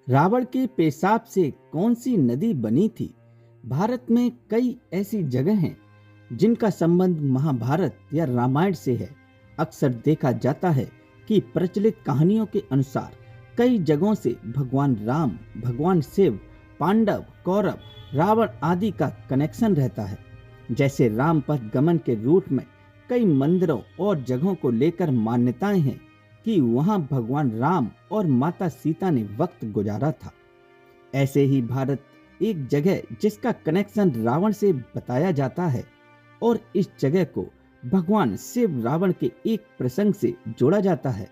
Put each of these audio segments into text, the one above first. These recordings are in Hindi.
रावण के पेशाब से कौन सी नदी बनी थी? भारत में कई ऐसी जगह हैं जिनका संबंध महाभारत या रामायण से है। अक्सर देखा जाता है कि प्रचलित कहानियों के अनुसार कई जगहों से भगवान राम, भगवान शिव, पांडव, कौरव, रावण आदि का कनेक्शन रहता है। जैसे राम पथ गमन के रूट में कई मंदिरों और जगहों को लेकर मान्यताएं हैं कि वहां भगवान राम और माता सीता ने वक्त गुजारा था। ऐसे ही भारत एक जगह जिसका कनेक्शन रावण से बताया जाता है और इस जगह को भगवान शिव रावण के एक प्रसंग से जोड़ा जाता है।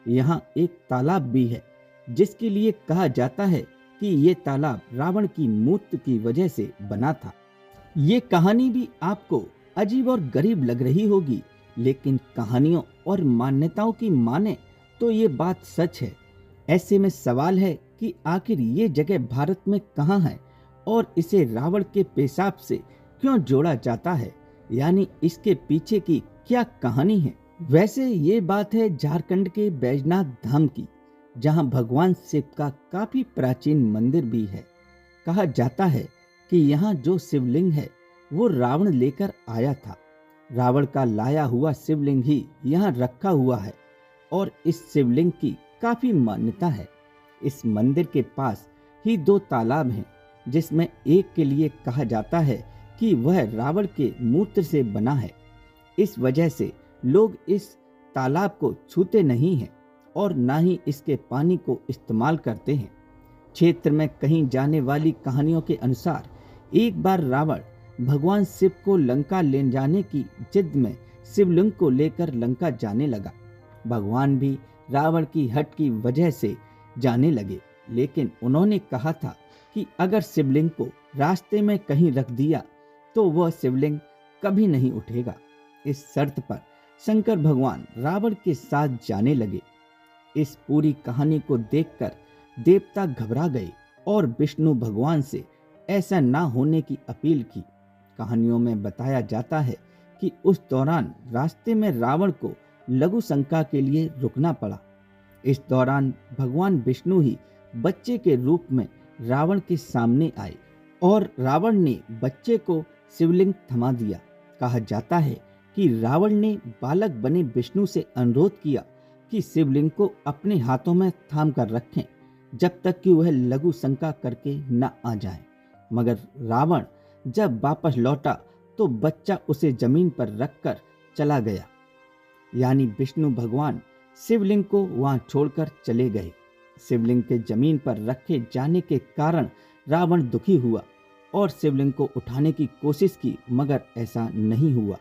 यहाँ एक तालाब भी है जिसके लिए कहा जाता है कि ये तालाब रावण की मूर्ति की वजह से बना था। ये कहानी भी आपको अजीब और गरीब लग रही होगी, लेकिन कहानियों और मान्यताओं की माने तो ये बात सच है। ऐसे में सवाल है कि आखिर ये जगह भारत में कहाँ है और इसे रावण के पेशाब से क्यों जोड़ा जाता है, यानी इसके पीछे की क्या कहानी है। वैसे ये बात है झारखंड के बैजनाथ धाम की, जहाँ भगवान शिव का काफी प्राचीन मंदिर भी है। कहा जाता है कि यहाँ जो शिवलिंग है वो रावण लेकर आया था। रावण का लाया हुआ शिवलिंग ही यहाँ रखा हुआ है और इस शिवलिंग की काफी मान्यता है। इस मंदिर के पास ही दो तालाब हैं, जिसमें एक के लिए कहा जाता है कि वह रावण के मूत्र से बना है। इस वजह से लोग इस तालाब को छूते नहीं हैं और ना ही इसके पानी को इस्तेमाल करते हैं। क्षेत्र में कहीं जाने वाली कहानियों के अनुसार एक बार रावण भगवान शिव को लंका ले जाने की जिद में शिवलिंग को लेकर लंका जाने लगा। भगवान भी रावण की हट की वजह से जाने लगे, लेकिन उन्होंने कहा था कि अगर शिवलिंग को रास्ते में कहीं रख दिया तो वह शिवलिंग कभी नहीं उठेगा। इस शर्त पर शंकर भगवान रावण के साथ जाने लगे। इस पूरी कहानी को देखकर देवता घबरा गए और विष्णु भगवान से ऐसा ना होने की अपील की। कहानियों में बताया जाता है कि उस दौरान रास्ते में रावण को लघु शंका के लिए रुकना पड़ा। इस दौरान भगवान विष्णु ही बच्चे के रूप में रावण के सामने आए और रावण ने बच्चे को शिवलिंग थमा दिया। कहा जाता है कि रावण ने बालक बने विष्णु से अनुरोध किया कि शिवलिंग को अपने हाथों में थाम कर रखें जब तक कि वह लघु शंका करके न आ जाए। मगर रावण जब वापस लौटा तो बच्चा उसे जमीन पर रखकर चला गया, यानी विष्णु भगवान शिवलिंग को वहां छोड़कर चले गए। शिवलिंग के जमीन पर रखे जाने के कारण रावण दुखी हुआ और शिवलिंग को उठाने की कोशिश की, मगर ऐसा नहीं हुआ।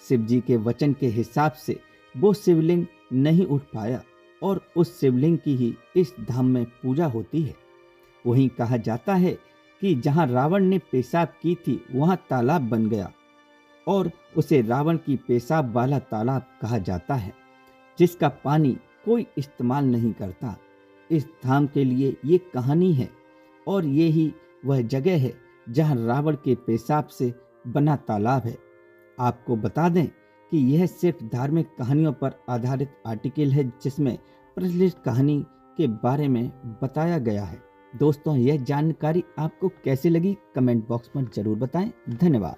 शिव जी के वचन के हिसाब से वो शिवलिंग नहीं उठ पाया और उस शिवलिंग की ही इस धाम में पूजा होती है। वहीं कहा जाता है कि जहां रावण ने पेशाब की थी वहां तालाब बन गया और उसे रावण की पेशाब वाला तालाब कहा जाता है, जिसका पानी कोई इस्तेमाल नहीं करता। इस धाम के लिए ये कहानी है और ये ही वह जगह है जहां रावण के पेशाब से बना तालाब है। आपको बता दें कि यह सिर्फ धार्मिक कहानियों पर आधारित आर्टिकल है, जिसमें प्रचलित कहानी के बारे में बताया गया है। दोस्तों, यह जानकारी आपको कैसे लगी कमेंट बॉक्स में जरूर बताएं। धन्यवाद।